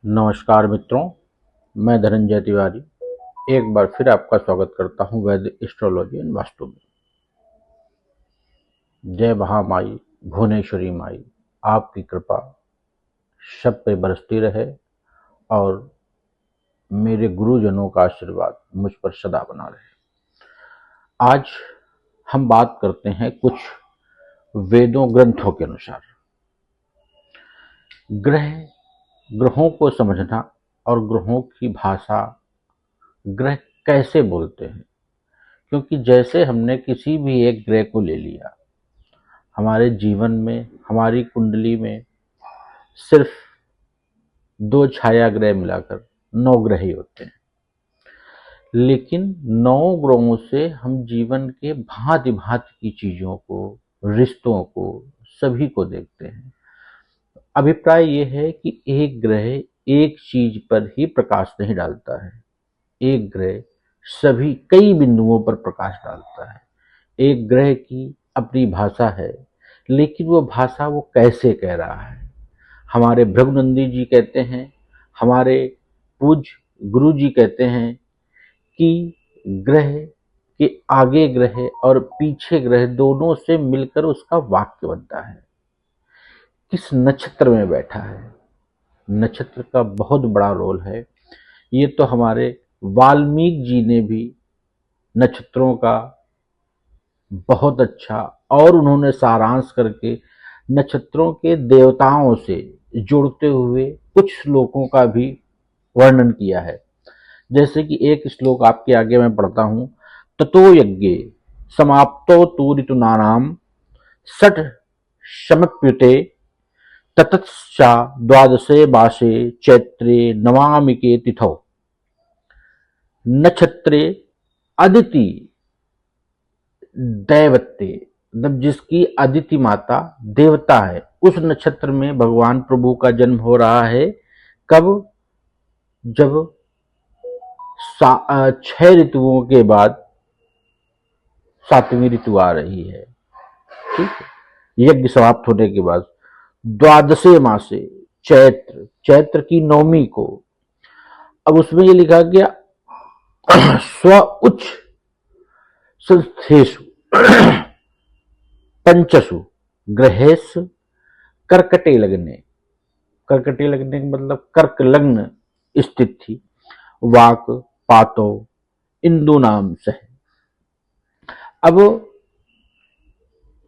नमस्कार मित्रों, मैं धनंजय तिवारी एक बार फिर आपका स्वागत करता हूं वैदिक एस्ट्रोलॉजी एंड वास्तु में। जय महामाई भुवनेश्वरी माई, आपकी कृपा सब पे बरसती रहे और मेरे गुरुजनों का आशीर्वाद मुझ पर सदा बना रहे। आज हम बात करते हैं कुछ वेदों ग्रंथों के अनुसार ग्रहों को समझना और ग्रहों की भाषा, ग्रह कैसे बोलते हैं। क्योंकि जैसे हमने किसी भी एक ग्रह को ले लिया, हमारे जीवन में, हमारी कुंडली में सिर्फ 2 छाया ग्रह मिलाकर 9 ग्रह ही होते हैं, लेकिन 9 ग्रहों से हम जीवन के भांति भांति की चीजों को, रिश्तों को, सभी को देखते हैं। अभिप्राय यह है कि एक ग्रह एक चीज पर ही प्रकाश नहीं डालता है, एक ग्रह सभी कई बिंदुओं पर प्रकाश डालता है। एक ग्रह की अपनी भाषा है, लेकिन वो भाषा वो कैसे कह रहा है। हमारे भृगुनंदी जी कहते हैं, हमारे पूज्य गुरु जी कहते हैं कि ग्रह के आगे ग्रह और पीछे ग्रह दोनों से मिलकर उसका वाक्य बनता है। किस नक्षत्र में बैठा है, नक्षत्र का बहुत बड़ा रोल है। ये तो हमारे वाल्मीकि जी ने भी नक्षत्रों का बहुत अच्छा और उन्होंने सारांश करके नक्षत्रों के देवताओं से जोड़ते हुए कुछ श्लोकों का भी वर्णन किया है। जैसे कि एक श्लोक आपके आगे मैं पढ़ता हूं, ततो यज्ञे समाप्तो तु ऋतूनानाम षट् समप्युते ततश्चा द्वादशे मासे चैत्रे नवामिके तिथौ नक्षत्रे अदिति दैवत्ते, मतलब जिसकी अदिति माता देवता है, उस नक्षत्र में भगवान प्रभु का जन्म हो रहा है। कब? जब 6 ऋतुओं के बाद 7वीं ऋतु आ रही है। ठीक है, यज्ञ समाप्त होने के बाद द्वादशे मासे चैत्र, चैत्र की 9वीं को। अब उसमें ये लिखा गया स्व उच्च संस्थेषु पंचसु ग्रहेश कर्कटे लग्ने, कर्कटे लगने का मतलब कर्क लग्न स्थित थी, वाक पातो इंदु नाम से। अब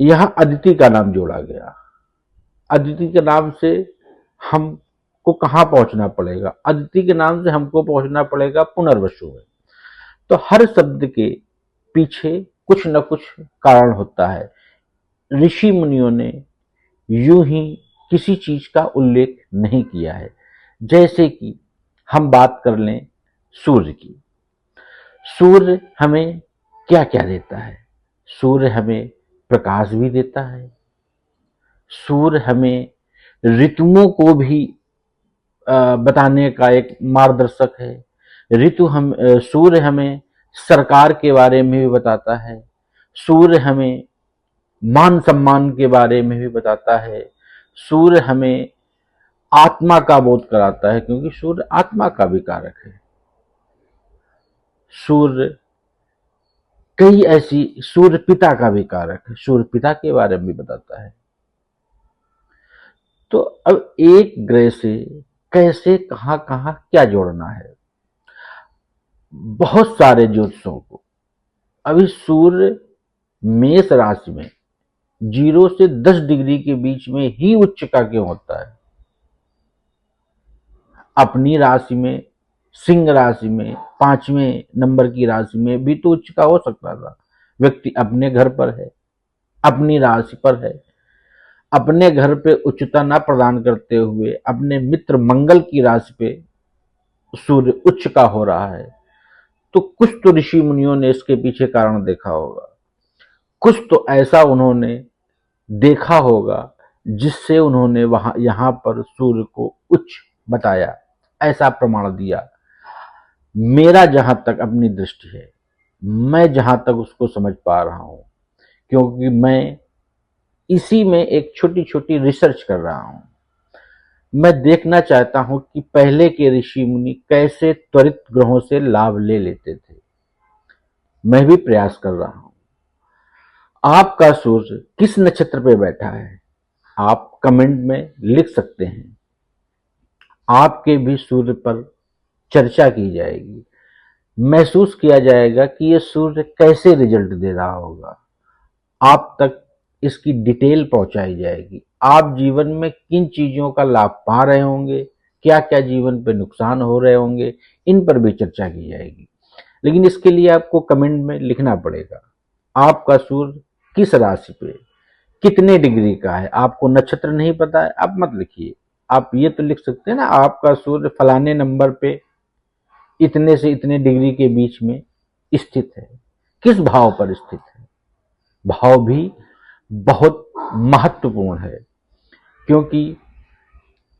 यहां अदिति का नाम जोड़ा गया। अदिति के नाम से हमको कहां पहुंचना पड़ेगा? अदिति के नाम से हमको पहुंचना पड़ेगा पुनर्वसु में। तो हर शब्द के पीछे कुछ न कुछ कारण होता है। ऋषि मुनियों ने यूं ही किसी चीज का उल्लेख नहीं किया है। जैसे कि हम बात कर लें सूर्य की। सूर्य हमें क्या क्या देता है? सूर्य हमें प्रकाश भी देता है, सूर्य हमें ऋतुओं को भी बताने का एक मार्गदर्शक है। सूर्य हमें सरकार के बारे में भी बताता है, सूर्य हमें मान सम्मान के बारे में भी बताता है, सूर्य हमें आत्मा का बोध कराता है, क्योंकि सूर्य आत्मा का भी कारक है। सूर्य कई ऐसी, सूर्य पिता का भी कारक है, सूर्य पिता के बारे में भी बताता है। तो अब एक ग्रह से कैसे, कहां कहां क्या जोड़ना है? बहुत सारे ज्योतिषों को, अभी सूर्य मेष राशि में 0 से 10 डिग्री के बीच में ही उच्च का क्यों होता है? अपनी राशि में, सिंह राशि में, 5वें नंबर की राशि में भी तो उच्च का हो सकता था। व्यक्ति अपने घर पर है, अपनी राशि पर है, अपने घर पे उच्चता न प्रदान करते हुए अपने मित्र मंगल की राशि पे सूर्य उच्च का हो रहा है। तो कुछ तो ऋषि मुनियों ने इसके पीछे कारण देखा होगा, कुछ तो ऐसा उन्होंने देखा होगा जिससे उन्होंने यहां पर सूर्य को उच्च बताया, ऐसा प्रमाण दिया। मेरा जहां तक अपनी दृष्टि है, मैं जहां तक उसको समझ पा रहा हूं, क्योंकि मैं इसी में एक छोटी छोटी रिसर्च कर रहा हूं। मैं देखना चाहता हूं कि पहले के ऋषि मुनि कैसे त्वरित ग्रहों से लाभ ले लेते थे। मैं भी प्रयास कर रहा हूं। आपका सूर्य किस नक्षत्र पे बैठा है आप कमेंट में लिख सकते हैं। आपके भी सूर्य पर चर्चा की जाएगी। महसूस किया जाएगा कि यह सूर्य कैसे रिजल्ट दे रहा होगा। आप तक इसकी डिटेल पहुंचाई जाएगी। आप जीवन में किन चीजों का लाभ पा रहे होंगे, क्या क्या जीवन पे नुकसान हो रहे होंगे, इन पर भी चर्चा की जाएगी। लेकिन इसके लिए आपको कमेंट में लिखना पड़ेगा आपका सूर्य किस राशि पे कितने डिग्री का है। आपको नक्षत्र नहीं पता है, आप मत लिखिए। आप ये तो लिख सकते हैं ना, आपका सूर्य फलाने नंबर पे इतने से इतने डिग्री के बीच में स्थित है, किस भाव पर स्थित है। भाव भी बहुत महत्वपूर्ण है, क्योंकि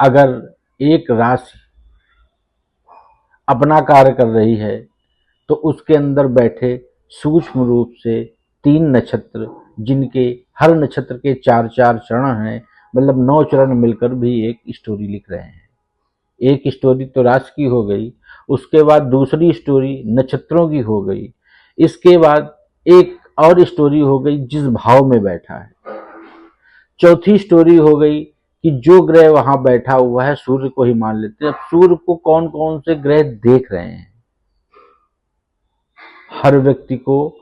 अगर एक राशि अपना कार्य कर रही है तो उसके अंदर बैठे सूक्ष्म रूप से 3 नक्षत्र, जिनके हर नक्षत्र के 4-4 चरण हैं, मतलब 9 चरण मिलकर भी एक स्टोरी लिख रहे हैं। एक स्टोरी तो राशि की हो गई, उसके बाद दूसरी स्टोरी नक्षत्रों की हो गई, इसके बाद एक और स्टोरी हो गई जिस भाव में बैठा है, चौथी स्टोरी हो गई कि जो ग्रह वहां बैठा हुआ है सूर्य को ही मान लेते हैं। अब सूर्य को कौन कौन से ग्रह देख रहे हैं। हर व्यक्ति को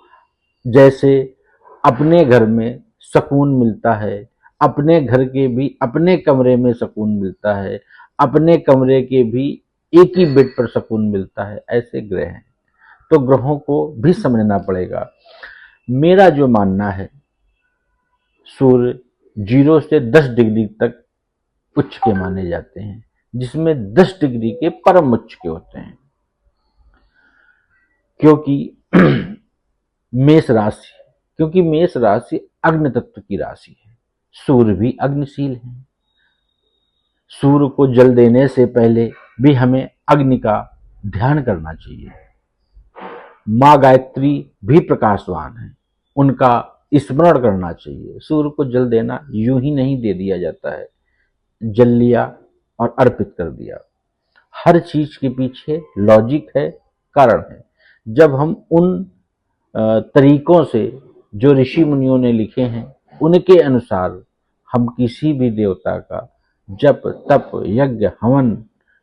जैसे अपने घर में सुकून मिलता है, अपने घर के भी अपने कमरे में सुकून मिलता है, अपने कमरे के भी एक ही बेड पर सुकून मिलता है, ऐसे ग्रह हैं। तो ग्रहों को भी समझना पड़ेगा। मेरा जो मानना है, सूर्य 0 से 10 डिग्री तक उच्च के माने जाते हैं, जिसमें 10 डिग्री के परम उच्च के होते हैं। क्योंकि मेष राशि अग्नि तत्व की राशि है। सूर्य भी अग्निशील है। सूर्य को जल देने से पहले भी हमें अग्नि का ध्यान करना चाहिए। माँ गायत्री भी प्रकाशवान है, उनका स्मरण करना चाहिए। सूर्य को जल देना यूं ही नहीं दे दिया जाता है, जल लिया और अर्पित कर दिया। हर चीज के पीछे लॉजिक है, कारण है। जब हम उन तरीकों से जो ऋषि मुनियों ने लिखे हैं उनके अनुसार हम किसी भी देवता का जप तप यज्ञ हवन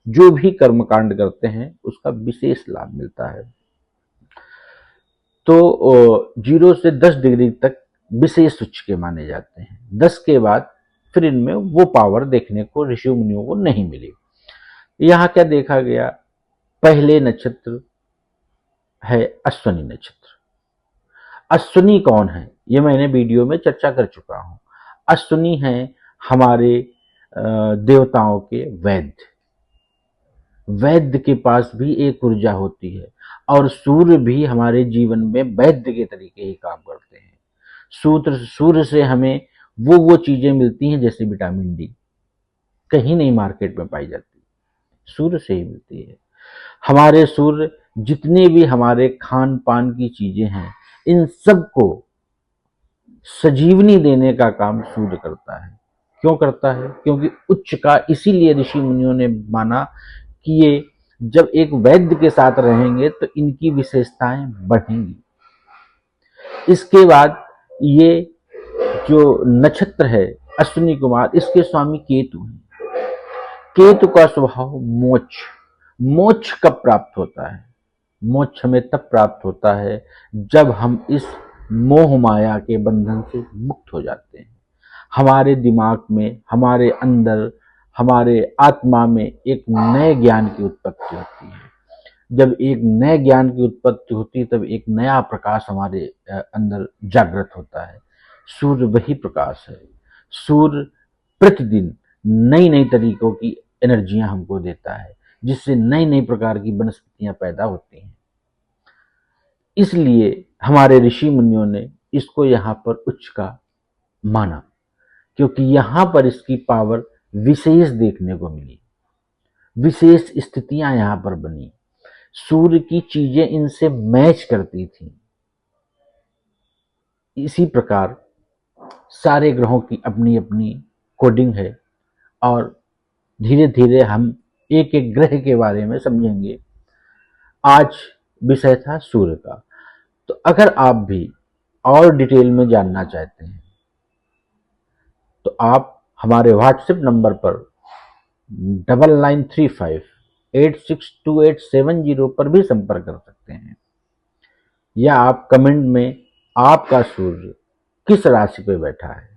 जो भी कर्मकांड करते हैं उसका विशेष लाभ मिलता है। तो 0 से 10 डिग्री तक विशेष उच्च के माने जाते हैं। 10 के बाद फिर इनमें वो पावर देखने को ऋषि मुनियों को नहीं मिली। यहाँ क्या देखा गया, पहले नक्षत्र है अश्विनी नक्षत्र। अश्विनी कौन है ये मैंने वीडियो में चर्चा कर चुका हूं। अश्विनी है हमारे देवताओं के वैद्य। वैद्य के पास भी एक ऊर्जा होती है, और सूर्य भी हमारे जीवन में वैद्य के तरीके ही काम करते हैं। सूर्य से हमें वो चीजें मिलती हैं जैसे विटामिन डी, कहीं नहीं मार्केट में पाई जाती, सूर्य से ही मिलती है। हमारे सूर्य जितने भी हमारे खान पान की चीजें हैं, इन सब को सजीवनी देने का काम सूर्य करता है। क्यों करता है? क्योंकि उच्च का इसीलिए ऋषि मुनियों ने माना कि ये जब एक वैद्य के साथ रहेंगे तो इनकी विशेषताएं बढ़ेंगी। इसके बाद ये जो नक्षत्र है अश्विनी कुमार, इसके स्वामी केतु हैं। केतु का स्वभाव मोक्ष। मोक्ष कब प्राप्त होता है? मोक्ष हमें तब प्राप्त होता है जब हम इस मोह माया के बंधन से मुक्त हो जाते हैं। हमारे दिमाग में, हमारे अंदर, हमारे आत्मा में एक नए ज्ञान की उत्पत्ति होती है। जब एक नए ज्ञान की उत्पत्ति होती है तब एक नया प्रकाश हमारे अंदर जागृत होता है। सूर्य वही प्रकाश है। सूर्य प्रतिदिन नई नई तरीकों की एनर्जियां हमको देता है, जिससे नई नई प्रकार की वनस्पतियां पैदा होती हैं। इसलिए हमारे ऋषि मुनियों ने इसको यहाँ पर उच्च का माना, क्योंकि यहाँ पर इसकी पावर विशेष देखने को मिली, विशेष स्थितियां यहाँ पर बनी। सूर्य की चीजें इनसे मैच करती थी। इसी प्रकार सारे ग्रहों की अपनी अपनी कोडिंग है, और धीरे धीरे हम एक एक ग्रह के बारे में समझेंगे। आज विषय था सूर्य का। तो अगर आप भी और डिटेल में जानना चाहते हैं तो आप हमारे व्हाट्सएप नंबर पर 9935 862870 पर भी संपर्क कर सकते हैं, या आप कमेंट में आपका सूर्य किस राशि पे बैठा है,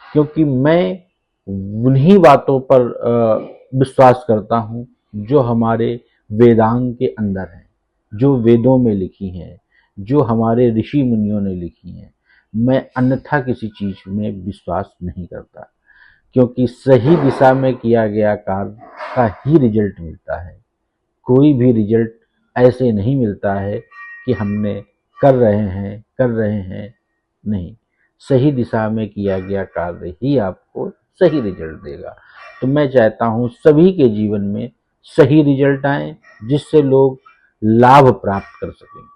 क्योंकि मैं उन्हीं बातों पर विश्वास करता हूँ जो हमारे वेदांग के अंदर है, जो वेदों में लिखी हैं, जो हमारे ऋषि मुनियों ने लिखी हैं। मैं अन्यथा किसी चीज में विश्वास नहीं करता, क्योंकि सही दिशा में किया गया कार्य का ही रिजल्ट मिलता है। कोई भी रिजल्ट ऐसे नहीं मिलता है कि हमने कर रहे हैं, नहीं, सही दिशा में किया गया कार्य ही आपको सही रिजल्ट देगा। तो मैं चाहता हूँ सभी के जीवन में सही रिजल्ट आए, जिससे लोग लाभ प्राप्त कर सकें।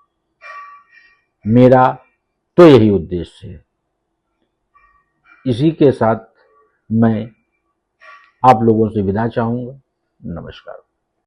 मेरा तो यही उद्देश्य है। इसी के साथ मैं आप लोगों से विदा चाहूँगा। नमस्कार।